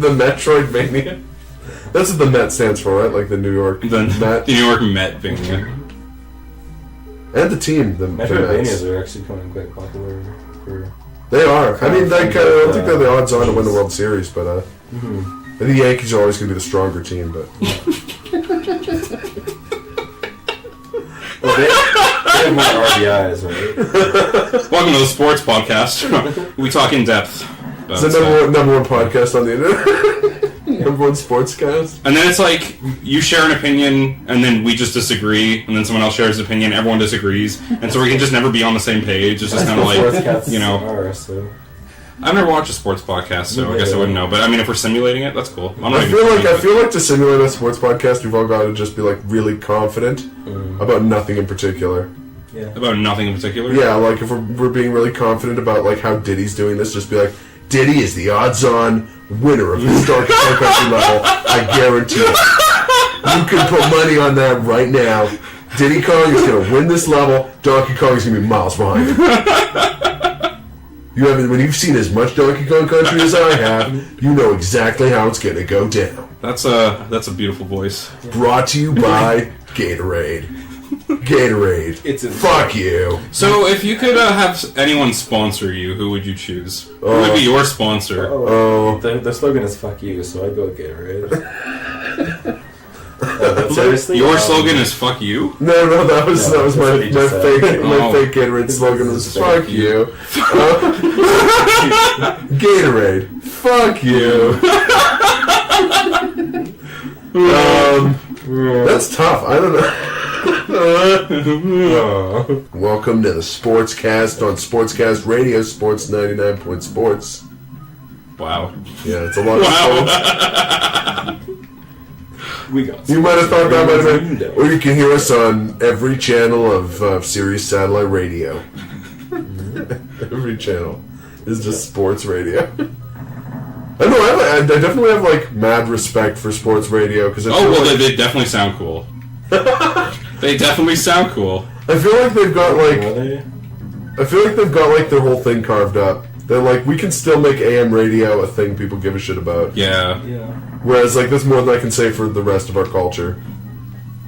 The Metroidvania. That's what the Met stands for, right? Like the New York Met. The New York Metvania. And the team. The Metroidvanias are actually becoming quite popular. They are. I mean, like, I don't think they're the odds on to win the World Series, but I think the Yankees are always going to be the stronger team. But well, they have more RBIs, right? Welcome to the sports podcast. We talk in depth. It's the number one podcast on the internet. Number one sportscast. And then it's like, you share an opinion, and then we just disagree, and then someone else shares an opinion, everyone disagrees, and so we can just never be on the same page. It's just kind of like, you know. I've never watched a sports podcast, so I guess I wouldn't know. But I mean, if we're simulating it, that's cool. I feel like to simulate a sports podcast, we've all got to just be like really confident about nothing in particular. Yeah. About nothing in particular? Yeah, like if we're being really confident about like how Diddy's doing this, just be like, Diddy is the odds-on winner of this Donkey Kong Country level. I guarantee it. You can put money on that right now. Diddy Kong is going to win this level. Donkey Kong is going to be miles behind him. When you've seen as much Donkey Kong Country as I have, you know exactly how it's going to go down. That's a beautiful voice. Brought to you by Gatorade. Gatorade. Fuck you. So, if you could have anyone sponsor you, who would you choose? Who would be your sponsor? The slogan is "fuck you," so I'd go with Gatorade. Seriously, your slogan is "fuck you." No, that was my fake Gatorade slogan was "fuck you." Gatorade. Fuck you. That's tough. I don't know. Welcome to the Sportscast on Sportscast Radio, Sports 99 Sports. Wow. Yeah, it's a lot of sports. We got you might have thought that might have been, or you can hear us on every channel of Sirius Satellite Radio. Every channel is just sports radio. I know. I definitely have like mad respect for sports radio because they definitely sound cool. They definitely sound cool. I feel like they've got like their whole thing carved up. They're like, we can still make AM radio a thing people give a shit about. Yeah. Whereas like that's more than I can say for the rest of our culture.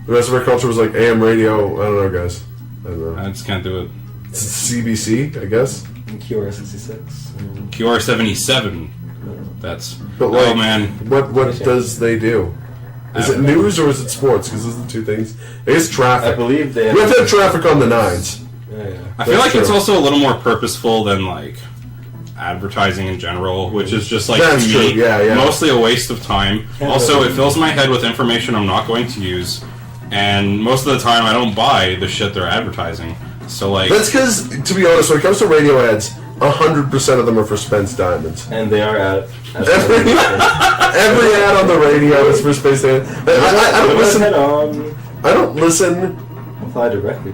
The rest of our culture was like AM radio. I don't know, guys. I don't know. I just can't do it. It's CBC, I guess. QR66. QR77. That's. But like, oh man. What does they do? Is it news or is it sports? Because those are the two things. I guess traffic. I believe we have to have traffic on the 9s. Yeah. I feel like it's also a little more purposeful than like advertising in general, which is just like that's to me, true. mostly a waste of time. Also, it fills my head with information I'm not going to use, and most of the time I don't buy the shit they're advertising. So like that's because, to be honest, when it comes to radio ads, 100% of them are for Spence Diamonds, and they are every ad on the radio is for Spence Diamonds. I don't listen. Apply directly.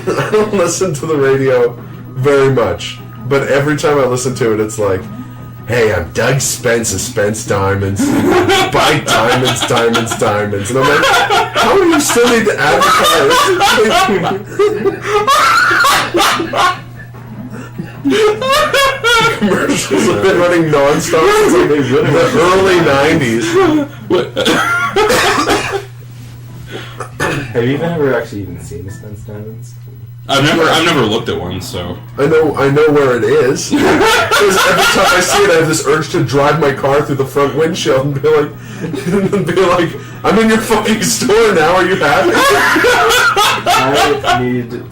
I don't listen to the radio very much, but every time I listen to it, it's like, hey, I'm Doug Spence of Spence Diamonds. Buy diamonds. And I'm like, how do you still need to advertise? Commercials have been running non-stop since like the early 90s. Have you ever actually seen Spence Diamonds? I've never looked at one, so I know where it is. Because every time I see it, I have this urge to drive my car through the front windshield and be like, I'm in your fucking store now. Are you happy? I need.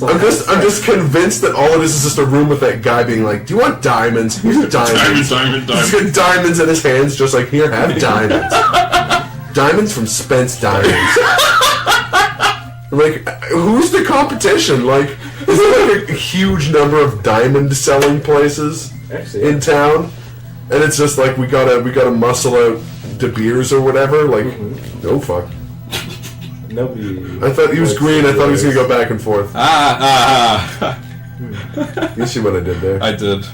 I'm just convinced that all it is just a room with that guy being like, "Do you want diamonds? Here's diamonds." Diamonds. He's got diamonds in his hands, just like, here, have diamonds. Diamonds from Spence Diamonds. Like, who's the competition? Like, is there like a huge number of diamond selling places in town? And it's just like we gotta muscle out De Beers or whatever. Like, no fuck. Nobody. I thought he was green. I thought he was gonna go back and forth. You see what I did there? I did.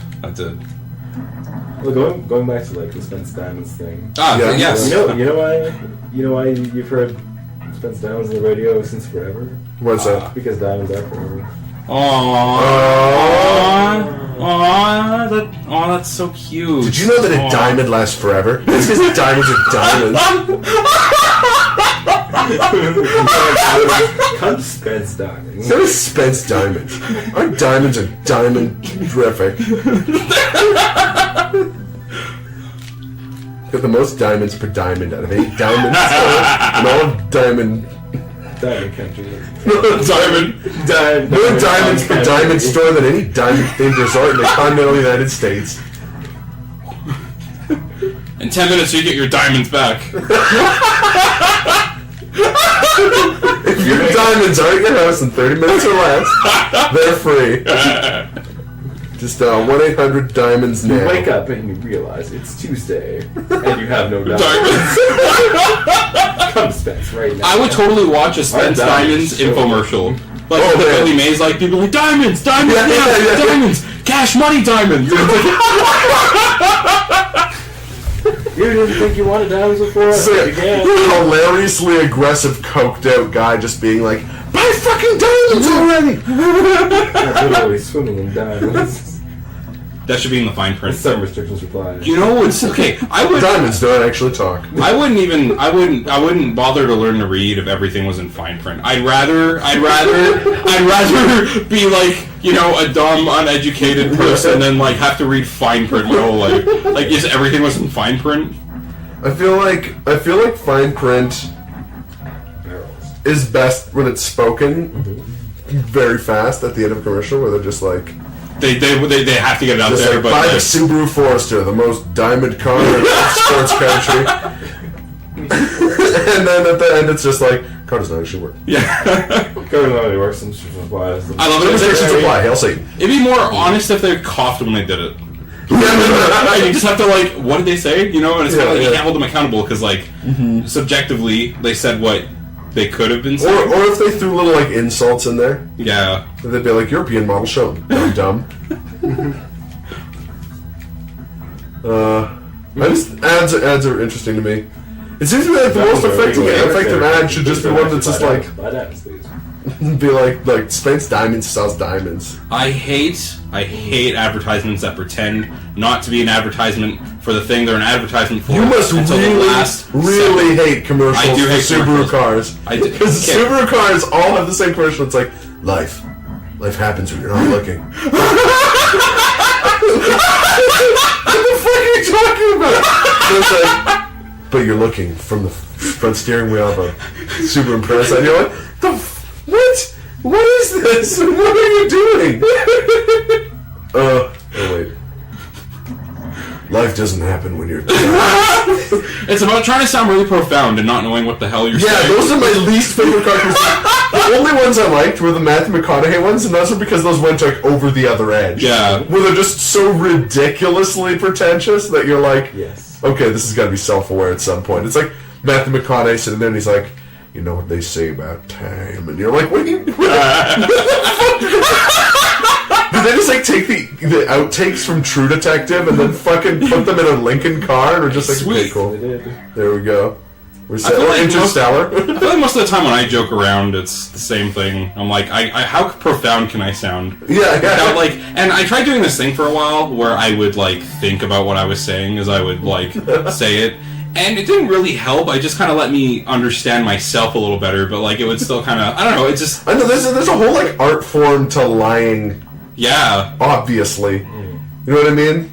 Well, going back to like the Spence Diamonds thing. Yes. You know why you've heard Spence Diamonds on the radio since forever? What's that? Because diamonds are forever. Aww. Aw, that's so cute. Did you know that a diamond lasts forever? It's because diamonds are diamonds. Come Spence diamonds. So is Spence diamonds. Our diamonds are diamond-terrific. Got the most diamonds per diamond out of 8 diamonds in all of diamond. Diamond country. More diamonds per diamond store than any diamond-themed resort in the continental United States. In 10 minutes, you get your diamonds back. If your diamonds are at your house in 30 minutes or less, they're free. Just 1-800-DIAMONDS now. You wake up and you realize it's Tuesday and you have no diamonds. Come Spence right now. I would totally watch a Spence Diamonds infomercial. Like Billy Mays, like people like diamonds, diamonds, cash money diamonds. You didn't think you wanted diamonds before? So, hilariously aggressive, coked out guy just being like, buy fucking diamonds already! I'm literally swimming in diamonds. That should be in the fine print. Some restrictions apply. You know what's okay? Diamonds don't actually talk. I wouldn't bother to learn to read if everything was in fine print. I'd rather be like, you know, a dumb, uneducated person than like have to read fine print my whole life. Like, is everything was in fine print? I feel like fine print is best when it's spoken very fast at the end of a commercial, where they're just like. They have to get it out just there, like, but buy the Subaru Forester, the most diamond car in sports country. And then at the end, it's just like, car does not actually work. Yeah. Car does not really work. Some restrictions apply. I love it. Restrictions apply. Hail Satan. It'd be more honest if they coughed when they did it. And you just have to like, what did they say? You know, and it's kind of like you can't hold them accountable because like subjectively they said what they could have been saying. Or if they threw little like insults in there. Yeah. They'd be like, European model shown. Dumb. Ads are interesting to me. It seems to me like the most effective ad should just be one that's just like be like Spence Diamonds sells diamonds. I hate advertisements that pretend not to be an advertisement for the thing they're an advertisement for. You must really hate commercials I do hate for Subaru cars. Because Subaru cars all have the same commercial. It's like, life happens when you're not looking. What the fuck are you talking about? So it's like, but you're looking from the front steering wheel of a Subaru Impreza, and you're like, what? What is this? What are you doing? Oh wait. Life doesn't happen when you're It's about trying to sound really profound and not knowing what the hell you're saying. Yeah, those are my least favorite cartoons. The only ones I liked were the Matthew McConaughey ones, and those are because those went like over the other edge. Yeah. Where they're just so ridiculously pretentious that you're like, yes. Okay, this has got to be self-aware at some point. It's like Matthew McConaughey sitting there and he's like, you know what they say about time, and you're like, what do you... Did they just like take the outtakes from True Detective and then fucking put them in a Lincoln car and we're just like, Sweet. okay, cool. There we go. We're I feel like Interstellar. I feel like most of the time when I joke around, it's the same thing. I'm like, how profound can I sound? Yeah. Without, like, and I tried doing this thing for a while where I would like think about what I was saying as I would like say it. And it didn't really help. I just kind of let me understand myself a little better, but like it would still kind of, I don't know, it just... I know, there's a whole like art form to lying. Yeah. Obviously. You know what I mean?